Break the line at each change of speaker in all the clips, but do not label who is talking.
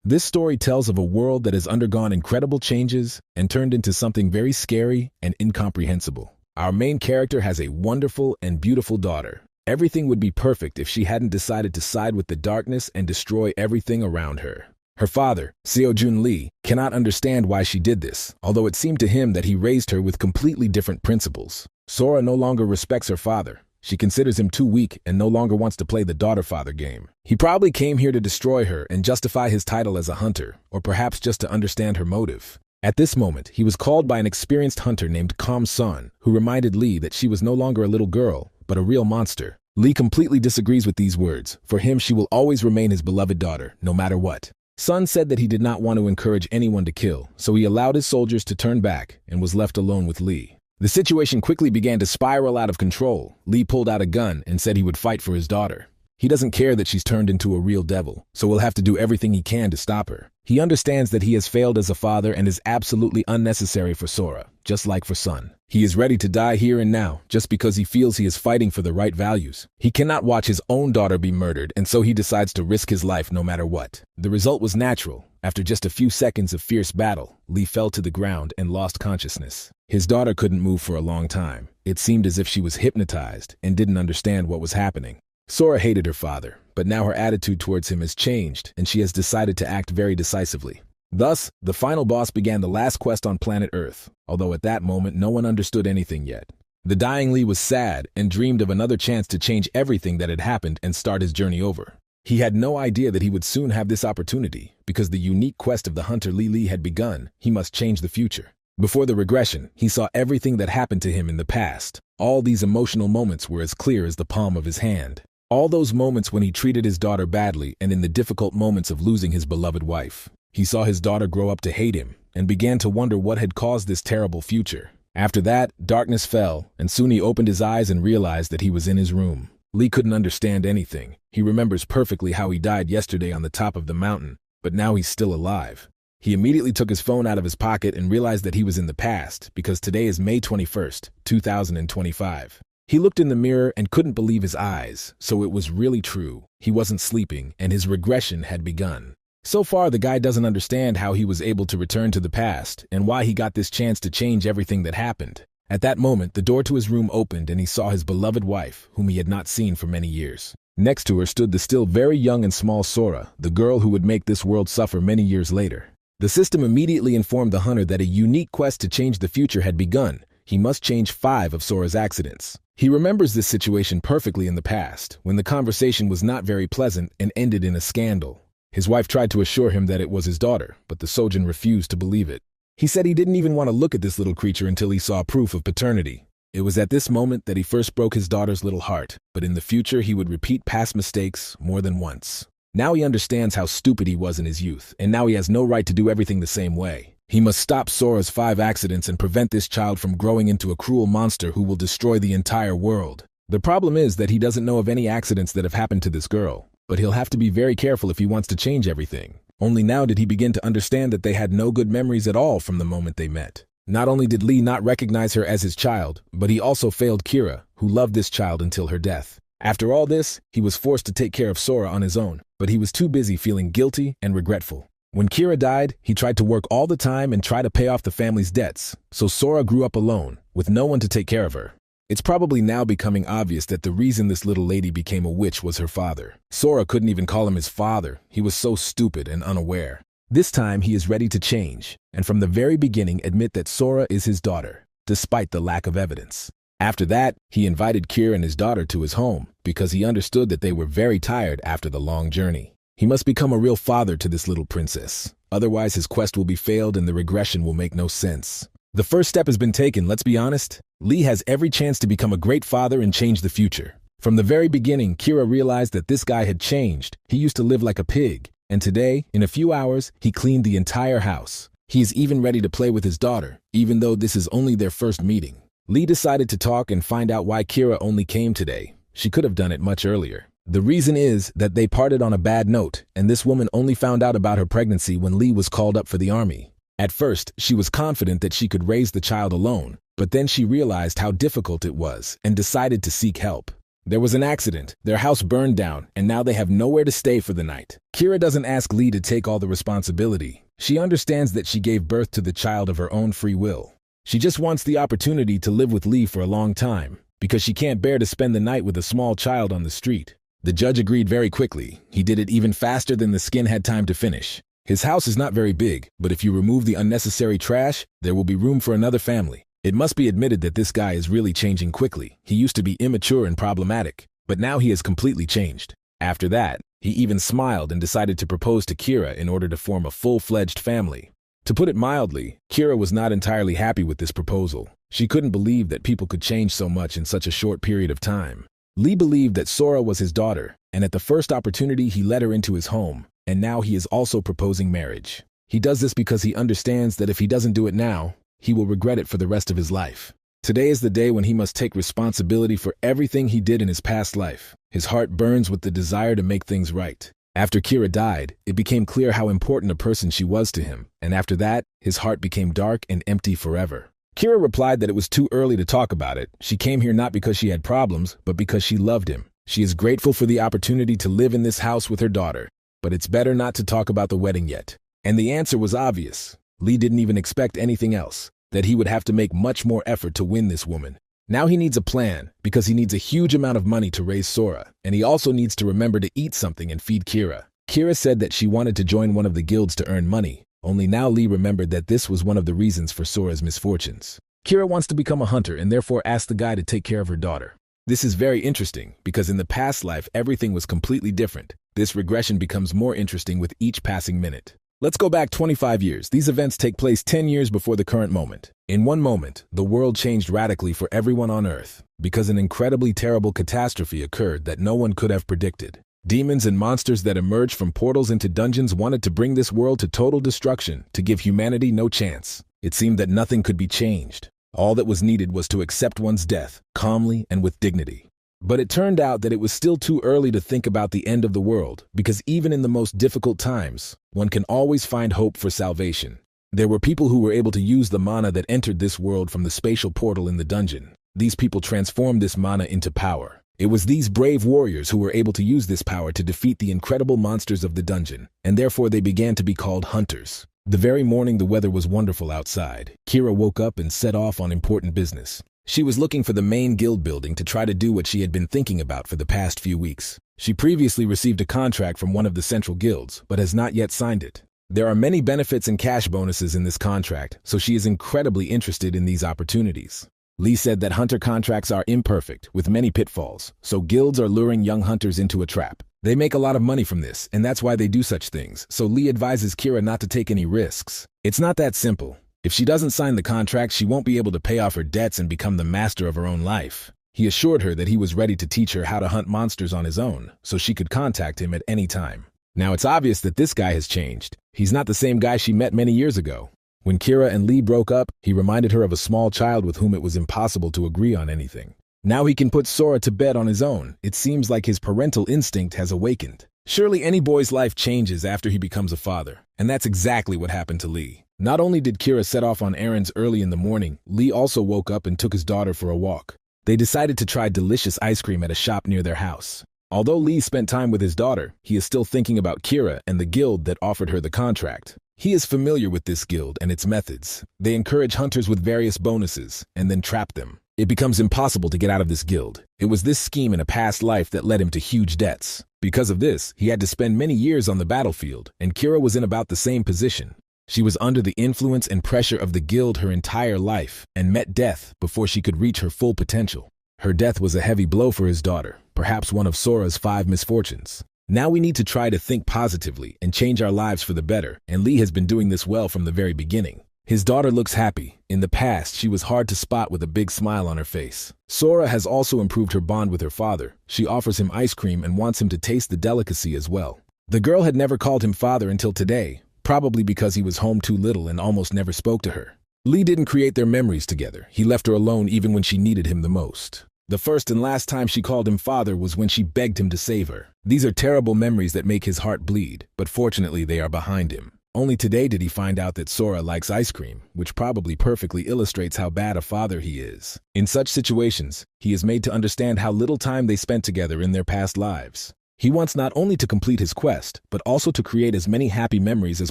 This story tells of a world that has undergone incredible changes and turned into something very scary and incomprehensible. Our main character has a wonderful and beautiful daughter. Everything would be perfect if she hadn't decided to side with the darkness and destroy everything around her. Her father, Seo-jun Lee, cannot understand why she did this, although it seemed to him that he raised her with completely different principles. Sora no longer respects her father. She considers him too weak and no longer wants to play the daughter-father game. He probably came here to destroy her and justify his title as a hunter, or perhaps just to understand her motive. At this moment, he was called by an experienced hunter named Kam Sun, who reminded Lee that she was no longer a little girl, but a real monster. Lee completely disagrees with these words. For him, she will always remain his beloved daughter, no matter what. Sun said that he did not want to encourage anyone to kill, so he allowed his soldiers to turn back and was left alone with Lee. The situation quickly began to spiral out of control. Lee pulled out a gun and said he would fight for his daughter. He doesn't care that she's turned into a real devil, so will have to do everything he can to stop her. He understands that he has failed as a father and is absolutely unnecessary for Sora, just like for Sun. He is ready to die here and now, just because he feels he is fighting for the right values. He cannot watch his own daughter be murdered, and so he decides to risk his life no matter what. The result was natural. After just a few seconds of fierce battle, Lee fell to the ground and lost consciousness. His daughter couldn't move for a long time. It seemed as if she was hypnotized and didn't understand what was happening. Sora hated her father, but now her attitude towards him has changed, and she has decided to act very decisively. Thus, the final boss began the last quest on planet Earth, although at that moment no one understood anything yet. The dying Lee was sad and dreamed of another chance to change everything that had happened and start his journey over. He had no idea that he would soon have this opportunity, because the unique quest of the hunter Lee had begun. He must change the future. Before the regression, he saw everything that happened to him in the past. All these emotional moments were as clear as the palm of his hand. All those moments when he treated his daughter badly and in the difficult moments of losing his beloved wife. He saw his daughter grow up to hate him and began to wonder what had caused this terrible future. After that, darkness fell, and soon he opened his eyes and realized that he was in his room. Lee couldn't understand anything. He remembers perfectly how he died yesterday on the top of the mountain, but now he's still alive. He immediately took his phone out of his pocket and realized that he was in the past, because today is May 21st, 2025. He looked in the mirror and couldn't believe his eyes, so it was really true. He wasn't sleeping, and his regression had begun. So far, the guy doesn't understand how he was able to return to the past and why he got this chance to change everything that happened. At that moment, the door to his room opened and he saw his beloved wife, whom he had not seen for many years. Next to her stood the still very young and small Sora, the girl who would make this world suffer many years later. The system immediately informed the hunter that a unique quest to change the future had begun. He must change 5 of Sora's accidents. He remembers this situation perfectly in the past, when the conversation was not very pleasant and ended in a scandal. His wife tried to assure him that it was his daughter, but the Sojin refused to believe it. He said he didn't even want to look at this little creature until he saw proof of paternity. It was at this moment that he first broke his daughter's little heart, but in the future he would repeat past mistakes more than once. Now he understands how stupid he was in his youth, and now he has no right to do everything the same way. He must stop Sora's 5 accidents and prevent this child from growing into a cruel monster who will destroy the entire world. The problem is that he doesn't know of any accidents that have happened to this girl, but he'll have to be very careful if he wants to change everything. Only now did he begin to understand that they had no good memories at all from the moment they met. Not only did Lee not recognize her as his child, but he also failed Kira, who loved this child until her death. After all this, he was forced to take care of Sora on his own, but he was too busy feeling guilty and regretful. When Kira died, he tried to work all the time and try to pay off the family's debts, so Sora grew up alone, with no one to take care of her. It's probably now becoming obvious that the reason this little lady became a witch was her father. Sora couldn't even call him his father. He was so stupid and unaware. This time he is ready to change, and from the very beginning admit that Sora is his daughter, despite the lack of evidence. After that, he invited Kira and his daughter to his home, because he understood that they were very tired after the long journey. He must become a real father to this little princess. Otherwise, his quest will be failed and the regression will make no sense. The first step has been taken, let's be honest. Lee has every chance to become a great father and change the future. From the very beginning, Kira realized that this guy had changed. He used to live like a pig, and today, in a few hours, he cleaned the entire house. He is even ready to play with his daughter, even though this is only their first meeting. Lee decided to talk and find out why Kira only came today. She could have done it much earlier. The reason is that they parted on a bad note, and this woman only found out about her pregnancy when Lee was called up for the army. At first, she was confident that she could raise the child alone, but then she realized how difficult it was and decided to seek help. There was an accident, their house burned down, and now they have nowhere to stay for the night. Kira doesn't ask Lee to take all the responsibility. She understands that she gave birth to the child of her own free will. She just wants the opportunity to live with Lee for a long time, because she can't bear to spend the night with a small child on the street. The judge agreed very quickly. He did it even faster than the skin had time to finish. His house is not very big, but if you remove the unnecessary trash, there will be room for another family. It must be admitted that this guy is really changing quickly. He used to be immature and problematic, but now he has completely changed. After that, he even smiled and decided to propose to Kira in order to form a full-fledged family. To put it mildly, Kira was not entirely happy with this proposal. She couldn't believe that people could change so much in such a short period of time. Lee believed that Sora was his daughter, and at the first opportunity he let her into his home, and now he is also proposing marriage. He does this because he understands that if he doesn't do it now, he will regret it for the rest of his life. Today is the day when he must take responsibility for everything he did in his past life. His heart burns with the desire to make things right. After Kira died, it became clear how important a person she was to him, and after that, his heart became dark and empty forever. Kira replied that it was too early to talk about it. She came here not because she had problems, but because she loved him. She is grateful for the opportunity to live in this house with her daughter, but it's better not to talk about the wedding yet. And the answer was obvious. Lee didn't even expect anything else, that he would have to make much more effort to win this woman. Now he needs a plan, because he needs a huge amount of money to raise Sora, and he also needs to remember to eat something and feed Kira. Kira said that she wanted to join one of the guilds to earn money, only now Lee remembered that this was one of the reasons for Sora's misfortunes. Kira wants to become a hunter and therefore asked the guy to take care of her daughter. This is very interesting, because in the past life everything was completely different. This regression becomes more interesting with each passing minute. Let's go back 25 years. These events take place 10 years before the current moment. In one moment, the world changed radically for everyone on Earth, because an incredibly terrible catastrophe occurred that no one could have predicted. Demons and monsters that emerged from portals into dungeons wanted to bring this world to total destruction, to give humanity no chance. It seemed that nothing could be changed. All that was needed was to accept one's death, calmly and with dignity. But it turned out that it was still too early to think about the end of the world, because even in the most difficult times, one can always find hope for salvation. There were people who were able to use the mana that entered this world from the spatial portal in the dungeon. These people transformed this mana into power. It was these brave warriors who were able to use this power to defeat the incredible monsters of the dungeon, and therefore they began to be called hunters. The very morning the weather was wonderful outside, Kira woke up and set off on important business. She was looking for the main guild building to try to do what she had been thinking about for the past few weeks. She previously received a contract from one of the central guilds, but has not yet signed it. There are many benefits and cash bonuses in this contract, so she is incredibly interested in these opportunities. Lee said that hunter contracts are imperfect, with many pitfalls, so guilds are luring young hunters into a trap. They make a lot of money from this, and that's why they do such things, so Lee advises Kira not to take any risks. It's not that simple. If she doesn't sign the contract, she won't be able to pay off her debts and become the master of her own life. He assured her that he was ready to teach her how to hunt monsters on his own, so she could contact him at any time. Now it's obvious that this guy has changed. He's not the same guy she met many years ago. When Kira and Lee broke up, he reminded her of a small child with whom it was impossible to agree on anything. Now he can put Sora to bed on his own. It seems like his parental instinct has awakened. Surely any boy's life changes after he becomes a father, and that's exactly what happened to Lee. Not only did Kira set off on errands early in the morning, Lee also woke up and took his daughter for a walk. They decided to try delicious ice cream at a shop near their house. Although Lee spent time with his daughter, he is still thinking about Kira and the guild that offered her the contract. He is familiar with this guild and its methods. They encourage hunters with various bonuses and then trap them. It becomes impossible to get out of this guild. It was this scheme in a past life that led him to huge debts. Because of this, he had to spend many years on the battlefield, and Kira was in about the same position. She was under the influence and pressure of the guild her entire life and met death before she could reach her full potential. Her death was a heavy blow for his daughter, perhaps one of Sora's 5 misfortunes. Now we need to try to think positively and change our lives for the better, and Lee has been doing this well from the very beginning. His daughter looks happy. In the past, she was hard to spot with a big smile on her face. Sora has also improved her bond with her father. She offers him ice cream and wants him to taste the delicacy as well. The girl had never called him father until today, probably because he was home too little and almost never spoke to her. Lee didn't create their memories together. He left her alone even when she needed him the most. The first and last time she called him father was when she begged him to save her. These are terrible memories that make his heart bleed, but fortunately they are behind him. Only today did he find out that Sora likes ice cream, which probably perfectly illustrates how bad a father he is. In such situations, he is made to understand how little time they spent together in their past lives. He wants not only to complete his quest, but also to create as many happy memories as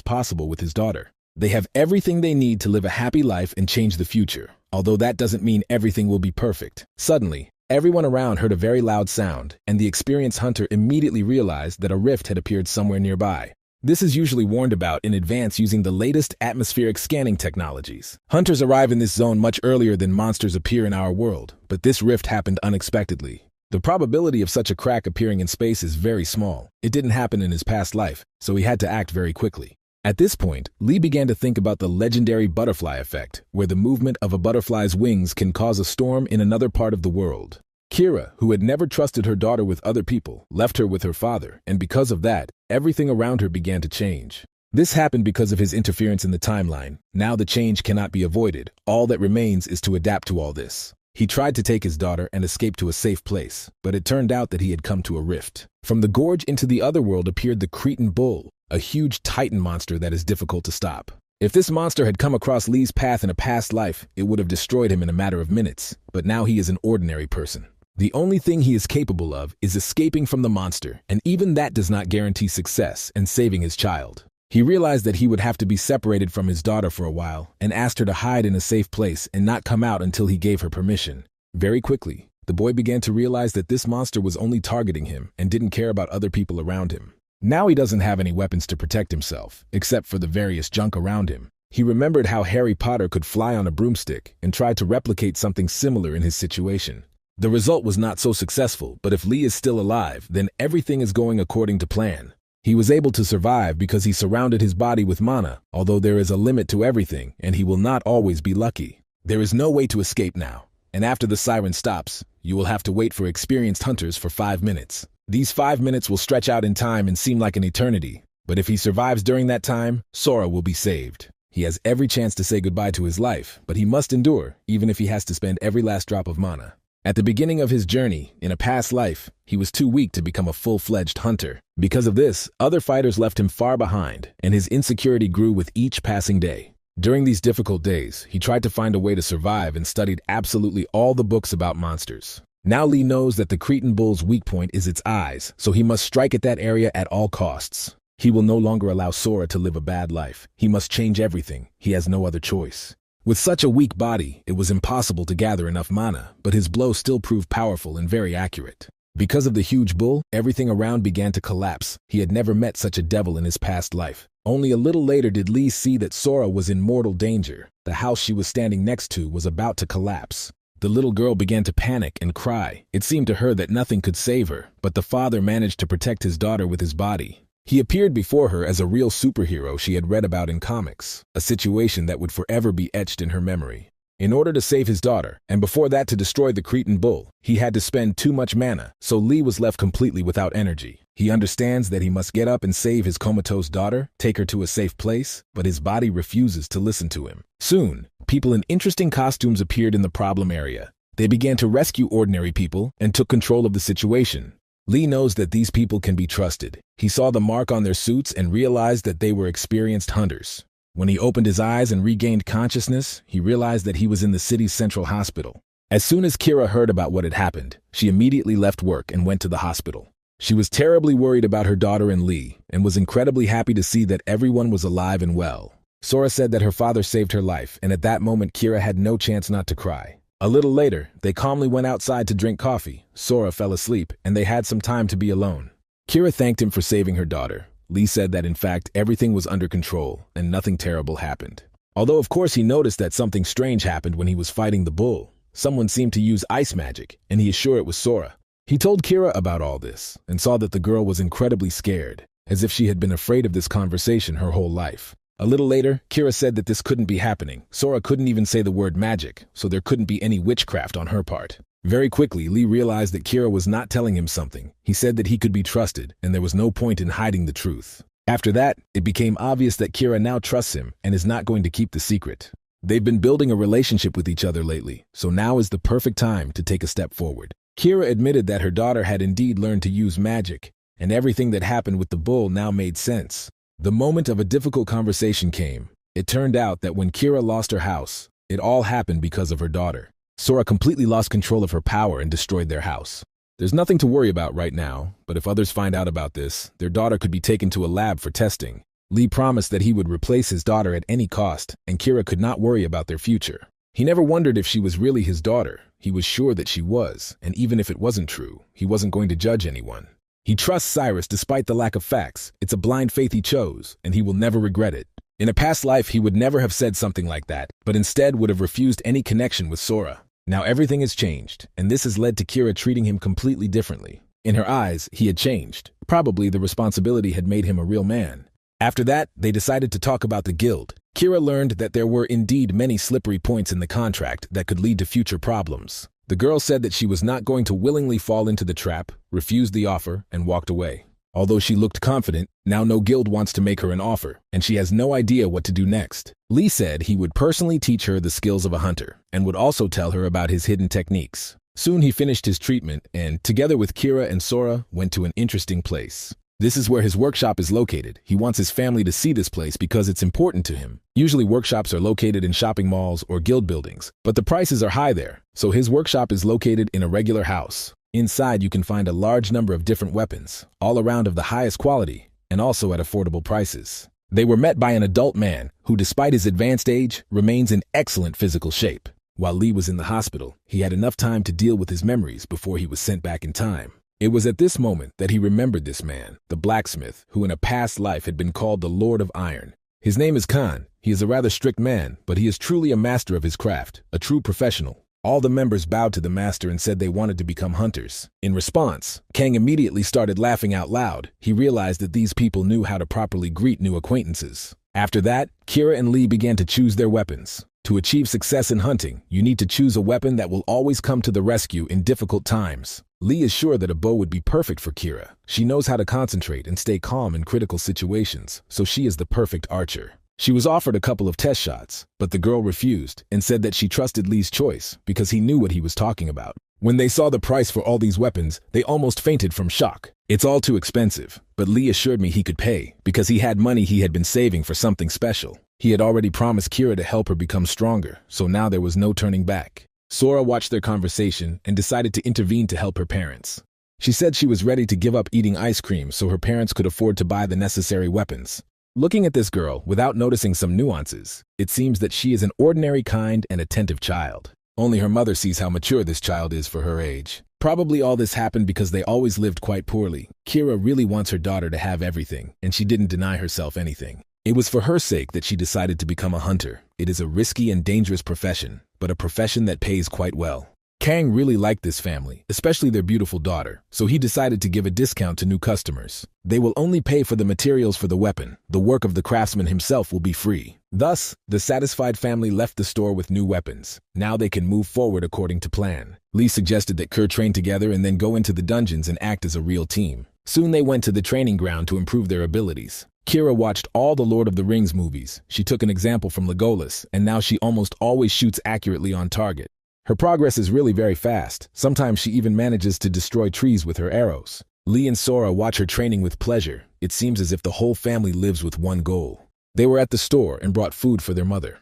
possible with his daughter. They have everything they need to live a happy life and change the future, although that doesn't mean everything will be perfect. Suddenly, everyone around heard a very loud sound, and the experienced hunter immediately realized that a rift had appeared somewhere nearby. This is usually warned about in advance using the latest atmospheric scanning technologies. Hunters arrive in this zone much earlier than monsters appear in our world, but this rift happened unexpectedly. The probability of such a crack appearing in space is very small. It didn't happen in his past life, so he had to act very quickly. At this point, Lee began to think about the legendary butterfly effect, where the movement of a butterfly's wings can cause a storm in another part of the world. Kira, who had never trusted her daughter with other people, left her with her father, and because of that, everything around her began to change. This happened because of his interference in the timeline. Now the change cannot be avoided. All that remains is to adapt to all this. He tried to take his daughter and escape to a safe place, but it turned out that he had come to a rift. From the gorge into the other world appeared the Cretan Bull, a huge titan monster that is difficult to stop. If this monster had come across Lee's path in a past life, it would have destroyed him in a matter of minutes, but now he is an ordinary person. The only thing he is capable of is escaping from the monster, and even that does not guarantee success and saving his child. He realized that he would have to be separated from his daughter for a while and asked her to hide in a safe place and not come out until he gave her permission. Very quickly, the boy began to realize that this monster was only targeting him and didn't care about other people around him. Now he doesn't have any weapons to protect himself, except for the various junk around him. He remembered how Harry Potter could fly on a broomstick and tried to replicate something similar in his situation. The result was not so successful, but if Lee is still alive, then everything is going according to plan. He was able to survive because he surrounded his body with mana, although there is a limit to everything, and he will not always be lucky. There is no way to escape now, and after the siren stops, you will have to wait for experienced hunters for 5 minutes. These 5 minutes will stretch out in time and seem like an eternity, but if he survives during that time, Sora will be saved. He has every chance to say goodbye to his life, but he must endure, even if he has to spend every last drop of mana. At the beginning of his journey, in a past life, he was too weak to become a full-fledged hunter. Because of this, other fighters left him far behind, and his insecurity grew with each passing day. During these difficult days, he tried to find a way to survive and studied absolutely all the books about monsters. Now Lee knows that the Cretan Bull's weak point is its eyes, so he must strike at that area at all costs. He will no longer allow Sora to live a bad life. He must change everything. He has no other choice. With such a weak body, it was impossible to gather enough mana, but his blow still proved powerful and very accurate. Because of the huge bull, everything around began to collapse. He had never met such a devil in his past life. Only a little later did Lee see that Sora was in mortal danger. The house she was standing next to was about to collapse. The little girl began to panic and cry. It seemed to her that nothing could save her, but the father managed to protect his daughter with his body. He appeared before her as a real superhero she had read about in comics, a situation that would forever be etched in her memory. In order to save his daughter, and before that to destroy the Cretan Bull, he had to spend too much mana, so Lee was left completely without energy. He understands that he must get up and save his comatose daughter, take her to a safe place, but his body refuses to listen to him. Soon, people in interesting costumes appeared in the problem area. They began to rescue ordinary people and took control of the situation. Lee knows that these people can be trusted. He saw the mark on their suits and realized that they were experienced hunters. When he opened his eyes and regained consciousness, he realized that he was in the city's central hospital. As soon as Kira heard about what had happened, she immediately left work and went to the hospital. She was terribly worried about her daughter and Lee, and was incredibly happy to see that everyone was alive and well. Sora said that her father saved her life, and at that moment Kira had no chance not to cry. A little later, they calmly went outside to drink coffee. Sora fell asleep, and they had some time to be alone. Kira thanked him for saving her daughter. Lee said that in fact everything was under control, and nothing terrible happened. Although of course he noticed that something strange happened when he was fighting the bull. Someone seemed to use ice magic, and he is sure it was Sora. He told Kira about all this, and saw that the girl was incredibly scared, as if she had been afraid of this conversation her whole life. A little later, Kira said that this couldn't be happening. Sora couldn't even say the word magic, so there couldn't be any witchcraft on her part. Very quickly, Lee realized that Kira was not telling him something. He said that he could be trusted, and there was no point in hiding the truth. After that, it became obvious that Kira now trusts him and is not going to keep the secret. They've been building a relationship with each other lately, so now is the perfect time to take a step forward. Kira admitted that her daughter had indeed learned to use magic, and everything that happened with the bull now made sense. The moment of a difficult conversation came. It turned out that when Kira lost her house, it all happened because of her daughter. Sora completely lost control of her power and destroyed their house. There's nothing to worry about right now, but if others find out about this, their daughter could be taken to a lab for testing. Lee promised that he would replace his daughter at any cost, and Kira could not worry about their future. He never wondered if she was really his daughter. He was sure that she was, and even if it wasn't true, he wasn't going to judge anyone. He trusts Cyrus despite the lack of facts. It's a blind faith he chose, and he will never regret it. In a past life, he would never have said something like that, but instead would have refused any connection with Sora. Now everything has changed, and this has led to Kira treating him completely differently. In her eyes, he had changed. Probably the responsibility had made him a real man. After that, they decided to talk about the guild. Kira learned that there were indeed many slippery points in the contract that could lead to future problems. The girl said that she was not going to willingly fall into the trap, refused the offer, and walked away. Although she looked confident, now no guild wants to make her an offer, and she has no idea what to do next. Lee said he would personally teach her the skills of a hunter, and would also tell her about his hidden techniques. Soon he finished his treatment and, together with Kira and Sora, went to an interesting place. This is where his workshop is located. He wants his family to see this place because it's important to him. Usually workshops are located in shopping malls or guild buildings, but the prices are high there, so his workshop is located in a regular house. Inside you can find a large number of different weapons, all around of the highest quality, and also at affordable prices. They were met by an adult man who, despite his advanced age, remains in excellent physical shape. While Lee was in the hospital, he had enough time to deal with his memories before he was sent back in time. It was at this moment that he remembered this man, the blacksmith, who in a past life had been called the Lord of Iron. His name is Khan. He is a rather strict man, but he is truly a master of his craft, a true professional. All the members bowed to the master and said they wanted to become hunters. In response, Kang immediately started laughing out loud. He realized that these people knew how to properly greet new acquaintances. After that, Kira and Lee began to choose their weapons. To achieve success in hunting, you need to choose a weapon that will always come to the rescue in difficult times. Lee is sure that a bow would be perfect for Kira. She knows how to concentrate and stay calm in critical situations, so she is the perfect archer. She was offered a couple of test shots, but the girl refused and said that she trusted Lee's choice because he knew what he was talking about. When they saw the price for all these weapons, they almost fainted from shock. It's all too expensive, but Lee assured me he could pay because he had money he had been saving for something special. He had already promised Kira to help her become stronger, so now there was no turning back. Sora watched their conversation and decided to intervene to help her parents. She said she was ready to give up eating ice cream so her parents could afford to buy the necessary weapons. Looking at this girl, without noticing some nuances, it seems that she is an ordinary, kind, and attentive child. Only her mother sees how mature this child is for her age. Probably all this happened because they always lived quite poorly. Kira really wants her daughter to have everything, and she didn't deny herself anything. It was for her sake that she decided to become a hunter. It is a risky and dangerous profession, but a profession that pays quite well. Kang really liked this family, especially their beautiful daughter, so he decided to give a discount to new customers. They will only pay for the materials for the weapon. The work of the craftsman himself will be free. Thus, the satisfied family left the store with new weapons. Now they can move forward according to plan. Lee suggested that Kerr train together and then go into the dungeons and act as a real team. Soon they went to the training ground to improve their abilities. Kira watched all the Lord of the Rings movies. She took an example from Legolas, and now she almost always shoots accurately on target. Her progress is really very fast. Sometimes she even manages to destroy trees with her arrows. Lee and Sora watch her training with pleasure. It seems as if the whole family lives with one goal. They were at the store and brought food for their mother.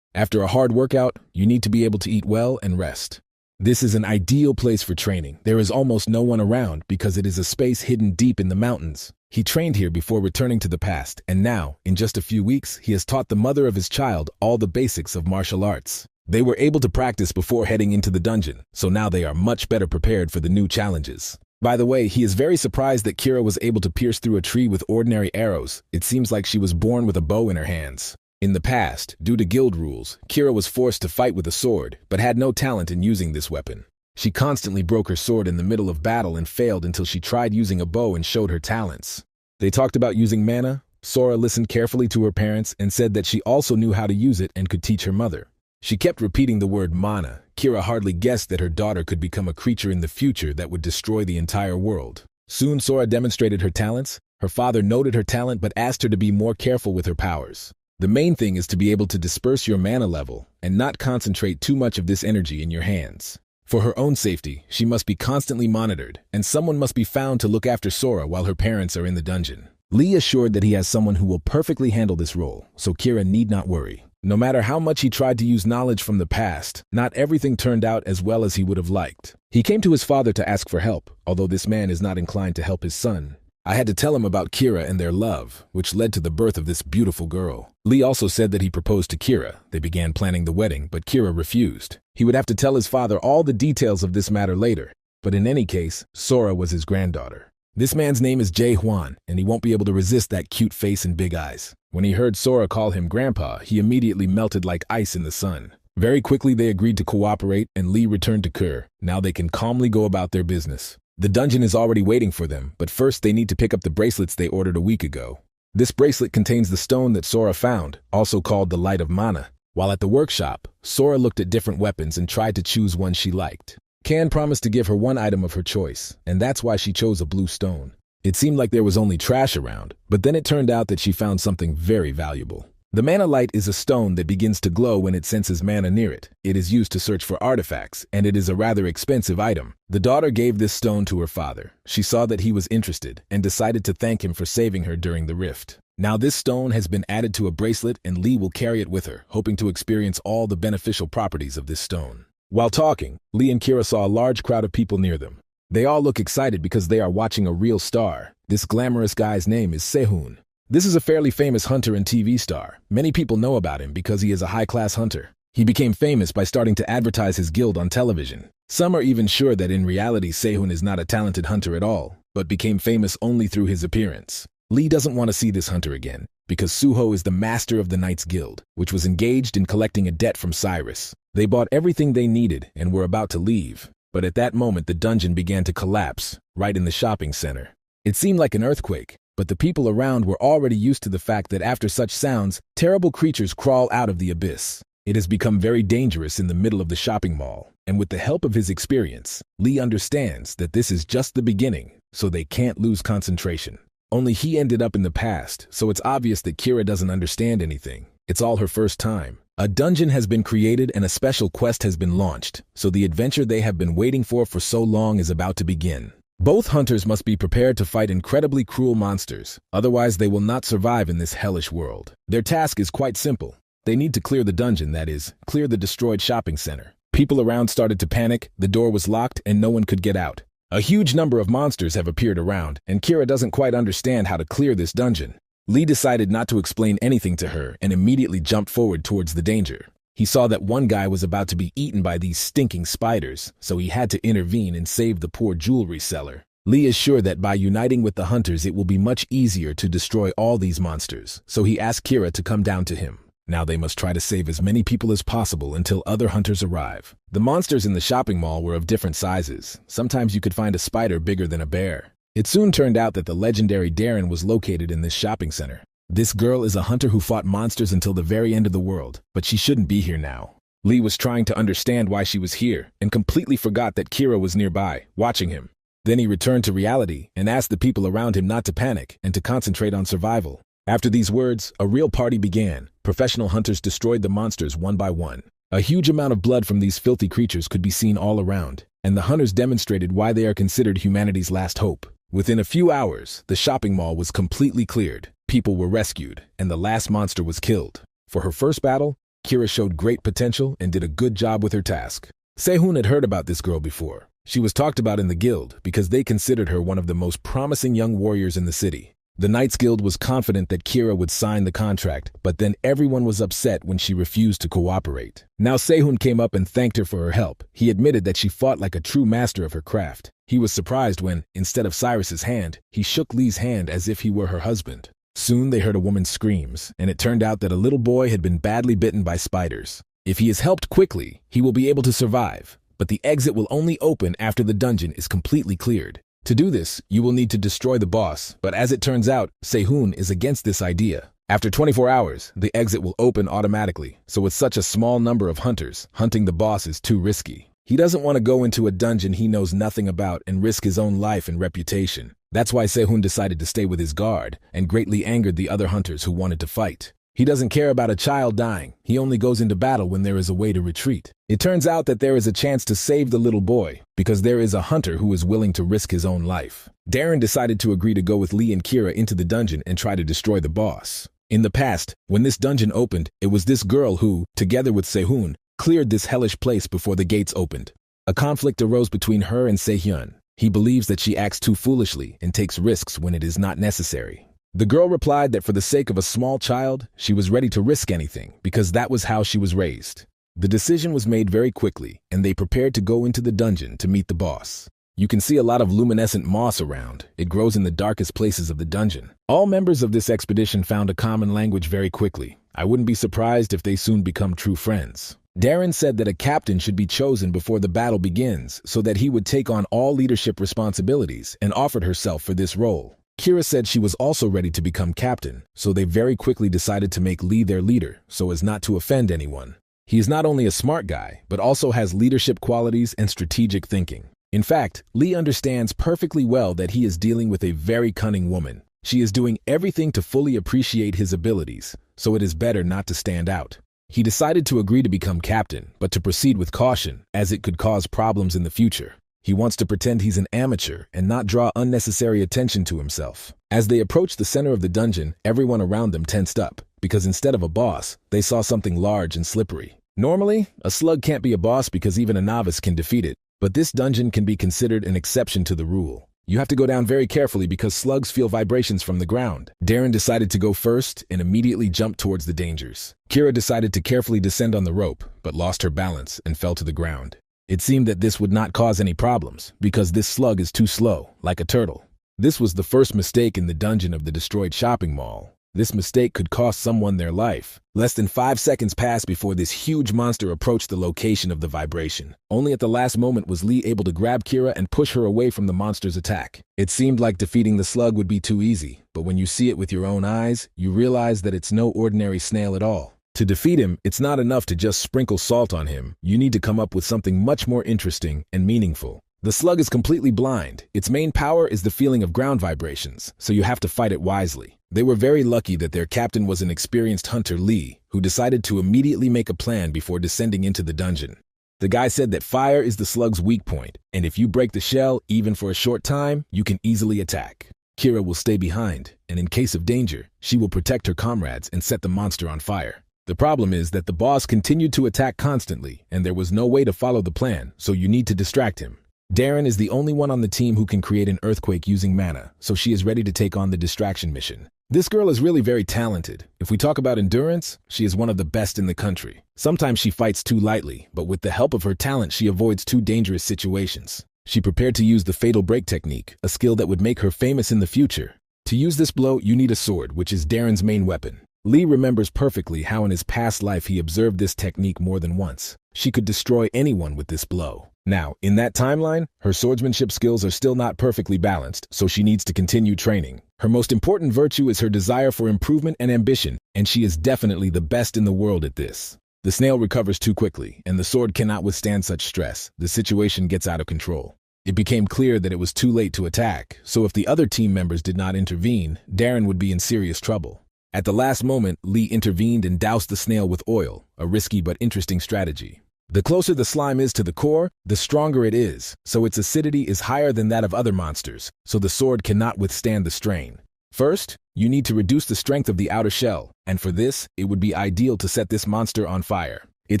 After a hard workout, you need to be able to eat well and rest. This is an ideal place for training. There is almost no one around because it is a space hidden deep in the mountains. He trained here before returning to the past, and now, in just a few weeks, he has taught the mother of his child all the basics of martial arts. They were able to practice before heading into the dungeon, so now they are much better prepared for the new challenges. By the way, he is very surprised that Kira was able to pierce through a tree with ordinary arrows. It seems like she was born with a bow in her hands. In the past, due to guild rules, Kira was forced to fight with a sword, but had no talent in using this weapon. She constantly broke her sword in the middle of battle and failed until she tried using a bow and showed her talents. They talked about using mana. Sora listened carefully to her parents and said that she also knew how to use it and could teach her mother. She kept repeating the word mana. Kira hardly guessed that her daughter could become a creature in the future that would destroy the entire world. Soon Sora demonstrated her talents. Her father noted her talent but asked her to be more careful with her powers. The main thing is to be able to disperse your mana level and not concentrate too much of this energy in your hands. For her own safety, she must be constantly monitored, and someone must be found to look after Sora while her parents are in the dungeon. Lee assured that he has someone who will perfectly handle this role, so Kira need not worry. No matter how much he tried to use knowledge from the past, not everything turned out as well as he would have liked. He came to his father to ask for help, although this man is not inclined to help his son. I had to tell him about Kira and their love, which led to the birth of this beautiful girl. Lee also said that he proposed to Kira. They began planning the wedding, but Kira refused. He would have to tell his father all the details of this matter later, but in any case, Sora was his granddaughter. This man's name is Jae Hwan, and he won't be able to resist that cute face and big eyes. When he heard Sora call him Grandpa, he immediately melted like ice in the sun. Very quickly, they agreed to cooperate, and Lee returned to Kur. Now they can calmly go about their business. The dungeon is already waiting for them, but first they need to pick up the bracelets they ordered a week ago. This bracelet contains the stone that Sora found, also called the Light of Mana. While at the workshop, Sora looked at different weapons and tried to choose one she liked. Kan promised to give her one item of her choice, and that's why she chose a blue stone. It seemed like there was only trash around, but then it turned out that she found something very valuable. The Mana Light is a stone that begins to glow when it senses mana near it. It is used to search for artifacts, and it is a rather expensive item. The daughter gave this stone to her father. She saw that he was interested and decided to thank him for saving her during the rift. Now this stone has been added to a bracelet, and Lee will carry it with her, hoping to experience all the beneficial properties of this stone. While talking, Lee and Kira saw a large crowd of people near them. They all look excited because they are watching a real star. This glamorous guy's name is Sehun. This is a fairly famous hunter and TV star. Many people know about him because he is a high-class hunter. He became famous by starting to advertise his guild on television. Some are even sure that in reality Sehun is not a talented hunter at all, but became famous only through his appearance. Lee doesn't want to see this hunter again, because Suho is the master of the Knights Guild, which was engaged in collecting a debt from Cyrus. They bought everything they needed and were about to leave, but at that moment the dungeon began to collapse, right in the shopping center. It seemed like an earthquake, but the people around were already used to the fact that after such sounds, terrible creatures crawl out of the abyss. It has become very dangerous in the middle of the shopping mall, and with the help of his experience, Lee understands that this is just the beginning, so they can't lose concentration. Only he ended up in the past, so it's obvious that Kira doesn't understand anything. It's all her first time. A dungeon has been created and a special quest has been launched, so the adventure they have been waiting for so long is about to begin. Both hunters must be prepared to fight incredibly cruel monsters, otherwise they will not survive in this hellish world. Their task is quite simple. They need to clear the dungeon, that is, clear the destroyed shopping center. People around started to panic, the door was locked, and no one could get out. A huge number of monsters have appeared around, and Kira doesn't quite understand how to clear this dungeon. Lee decided not to explain anything to her and immediately jumped forward towards the danger. He saw that one guy was about to be eaten by these stinking spiders, so he had to intervene and save the poor jewelry seller. Lee is sure that by uniting with the hunters it will be much easier to destroy all these monsters, so he asked Kira to come down to him. Now they must try to save as many people as possible until other hunters arrive. The monsters in the shopping mall were of different sizes. Sometimes you could find a spider bigger than a bear. It soon turned out that the legendary Darren was located in this shopping center. This girl is a hunter who fought monsters until the very end of the world, but she shouldn't be here now. Lee was trying to understand why she was here and completely forgot that Kira was nearby, watching him. Then he returned to reality and asked the people around him not to panic and to concentrate on survival. After these words, a real party began. Professional hunters destroyed the monsters one by one. A huge amount of blood from these filthy creatures could be seen all around, and the hunters demonstrated why they are considered humanity's last hope. Within a few hours, the shopping mall was completely cleared. People were rescued, and the last monster was killed. For her first battle, Kira showed great potential and did a good job with her task. Sehun had heard about this girl before. She was talked about in the guild because they considered her one of the most promising young warriors in the city. The Knights Guild was confident that Kira would sign the contract, but then everyone was upset when she refused to cooperate. Now Sehun came up and thanked her for her help. He admitted that she fought like a true master of her craft. He was surprised when, instead of Cyrus's hand, he shook Lee's hand as if he were her husband. Soon they heard a woman's screams, and it turned out that a little boy had been badly bitten by spiders. If he is helped quickly, he will be able to survive, but the exit will only open after the dungeon is completely cleared. To do this, you will need to destroy the boss, but as it turns out, Sehun is against this idea. After 24 hours, the exit will open automatically, so with such a small number of hunters, hunting the boss is too risky. He doesn't want to go into a dungeon he knows nothing about and risk his own life and reputation. That's why Sehun decided to stay with his guard and greatly angered the other hunters who wanted to fight. He doesn't care about a child dying. He only goes into battle when there is a way to retreat. It turns out that there is a chance to save the little boy because there is a hunter who is willing to risk his own life. Darren decided to agree to go with Lee and Kira into the dungeon and try to destroy the boss. In the past, when this dungeon opened, it was this girl who, together with Sehun, cleared this hellish place before the gates opened. A conflict arose between her and Sehyun. He believes that she acts too foolishly and takes risks when it is not necessary. The girl replied that for the sake of a small child, she was ready to risk anything because that was how she was raised. The decision was made very quickly, and they prepared to go into the dungeon to meet the boss. You can see a lot of luminescent moss around. It grows in the darkest places of the dungeon. All members of this expedition found a common language very quickly. I wouldn't be surprised if they soon become true friends. Darren said that a captain should be chosen before the battle begins so that he would take on all leadership responsibilities and offered herself for this role. Kira said she was also ready to become captain, so they very quickly decided to make Lee their leader so as not to offend anyone. He is not only a smart guy, but also has leadership qualities and strategic thinking. In fact, Lee understands perfectly well that he is dealing with a very cunning woman. She is doing everything to fully appreciate his abilities, so it is better not to stand out. He decided to agree to become captain, but to proceed with caution, as it could cause problems in the future. He wants to pretend he's an amateur and not draw unnecessary attention to himself. As they approached the center of the dungeon, everyone around them tensed up, because instead of a boss, they saw something large and slippery. Normally, a slug can't be a boss because even a novice can defeat it, but this dungeon can be considered an exception to the rule. You have to go down very carefully because slugs feel vibrations from the ground. Darren decided to go first and immediately jumped towards the dangers. Kira decided to carefully descend on the rope, but lost her balance and fell to the ground. It seemed that this would not cause any problems, because this slug is too slow, like a turtle. This was the first mistake in the dungeon of the destroyed shopping mall. This mistake could cost someone their life. Less than 5 seconds passed before this huge monster approached the location of the vibration. Only at the last moment was Lee able to grab Kira and push her away from the monster's attack. It seemed like defeating the slug would be too easy, but when you see it with your own eyes, you realize that it's no ordinary snail at all. To defeat him, it's not enough to just sprinkle salt on him. You need to come up with something much more interesting and meaningful. The slug is completely blind. Its main power is the feeling of ground vibrations, so you have to fight it wisely. They were very lucky that their captain was an experienced hunter, Lee, who decided to immediately make a plan before descending into the dungeon. The guy said that fire is the slug's weak point, and if you break the shell, even for a short time, you can easily attack. Kira will stay behind, and in case of danger, she will protect her comrades and set the monster on fire. The problem is that the boss continued to attack constantly, and there was no way to follow the plan, so you need to distract him. Darren is the only one on the team who can create an earthquake using mana, so she is ready to take on the distraction mission. This girl is really very talented. If we talk about endurance, she is one of the best in the country. Sometimes she fights too lightly, but with the help of her talent, she avoids too dangerous situations. She prepared to use the fatal break technique, a skill that would make her famous in the future. To use this blow, you need a sword, which is Darren's main weapon. Lee remembers perfectly how in his past life he observed this technique more than once. She could destroy anyone with this blow. Now, in that timeline, her swordsmanship skills are still not perfectly balanced, so she needs to continue training. Her most important virtue is her desire for improvement and ambition, and she is definitely the best in the world at this. The snail recovers too quickly, and the sword cannot withstand such stress. The situation gets out of control. It became clear that it was too late to attack, so if the other team members did not intervene, Darren would be in serious trouble. At the last moment, Lee intervened and doused the snail with oil, a risky but interesting strategy. The closer the slime is to the core, the stronger it is, so its acidity is higher than that of other monsters, so the sword cannot withstand the strain. First, you need to reduce the strength of the outer shell, and for this, it would be ideal to set this monster on fire. It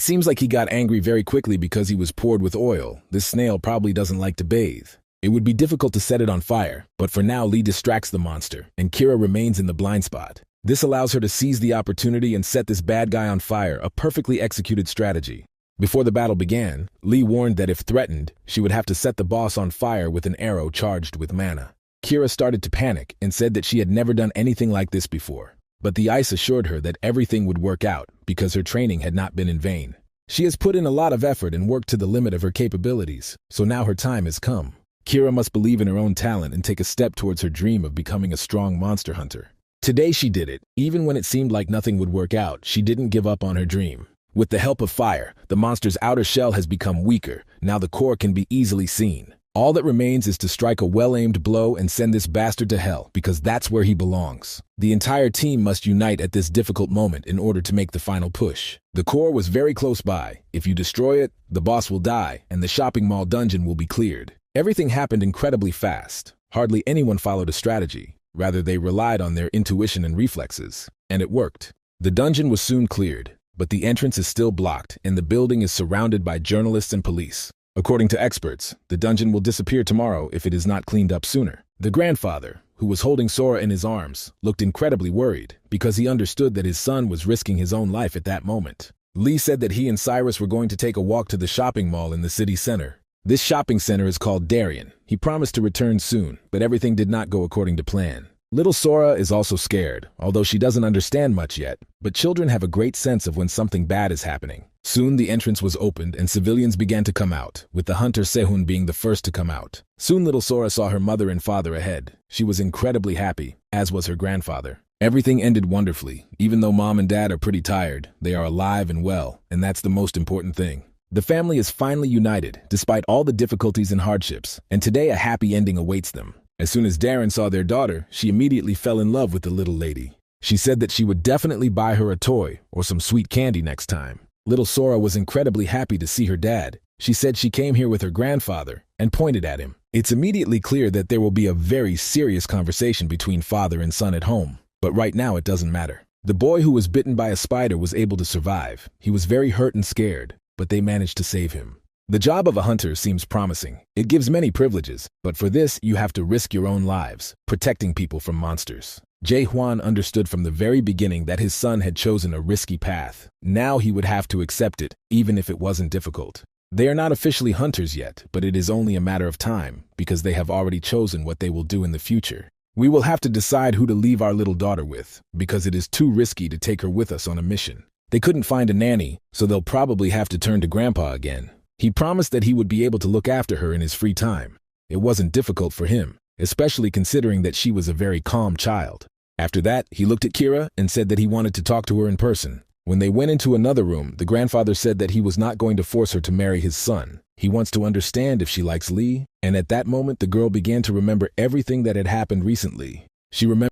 seems like he got angry very quickly because he was poured with oil. This snail probably doesn't like to bathe. It would be difficult to set it on fire, but for now Lee distracts the monster, and Kira remains in the blind spot. This allows her to seize the opportunity and set this bad guy on fire, a perfectly executed strategy. Before the battle began, Lee warned that if threatened, she would have to set the boss on fire with an arrow charged with mana. Kira started to panic and said that she had never done anything like this before. But the ice assured her that everything would work out because her training had not been in vain. She has put in a lot of effort and worked to the limit of her capabilities, so now her time has come. Kira must believe in her own talent and take a step towards her dream of becoming a strong monster hunter. Today she did it. Even when it seemed like nothing would work out, she didn't give up on her dream. With the help of fire, the monster's outer shell has become weaker. Now the core can be easily seen. All that remains is to strike a well-aimed blow and send this bastard to hell, because that's where he belongs. The entire team must unite at this difficult moment in order to make the final push. The core was very close by. If you destroy it, the boss will die, and the shopping mall dungeon will be cleared. Everything happened incredibly fast. Hardly anyone followed a strategy. Rather, they relied on their intuition and reflexes. And it worked. The dungeon was soon cleared, but the entrance is still blocked, and the building is surrounded by journalists and police. According to experts, the dungeon will disappear tomorrow if it is not cleaned up sooner. The grandfather, who was holding Sora in his arms, looked incredibly worried because he understood that his son was risking his own life at that moment. Lee said that he and Cyrus were going to take a walk to the shopping mall in the city center. This shopping center is called Darien. He promised to return soon, but everything did not go according to plan. Little Sora is also scared, although she doesn't understand much yet, but children have a great sense of when something bad is happening. Soon the entrance was opened and civilians began to come out, with the hunter Sehun being the first to come out. Soon little Sora saw her mother and father ahead. She was incredibly happy, as was her grandfather. Everything ended wonderfully. Even though mom and dad are pretty tired, they are alive and well, and that's the most important thing. The family is finally united, despite all the difficulties and hardships, and today a happy ending awaits them. As soon as Darren saw their daughter, she immediately fell in love with the little lady. She said that she would definitely buy her a toy or some sweet candy next time. Little Sora was incredibly happy to see her dad. She said she came here with her grandfather and pointed at him. It's immediately clear that there will be a very serious conversation between father and son at home, but right now it doesn't matter. The boy who was bitten by a spider was able to survive. He was very hurt and scared, but they managed to save him. The job of a hunter seems promising. It gives many privileges, but for this you have to risk your own lives, protecting people from monsters. Jae Hwan understood from the very beginning that his son had chosen a risky path. Now he would have to accept it, even if it wasn't difficult. They are not officially hunters yet, but it is only a matter of time, because they have already chosen what they will do in the future. We will have to decide who to leave our little daughter with, because it is too risky to take her with us on a mission. They couldn't find a nanny, so they'll probably have to turn to Grandpa again. He promised that he would be able to look after her in his free time. It wasn't difficult for him, especially considering that she was a very calm child. After that, he looked at Kira and said that he wanted to talk to her in person. When they went into another room, the grandfather said that he was not going to force her to marry his son. He wants to understand if she likes Lee, and at that moment the girl began to remember everything that had happened recently. She remembered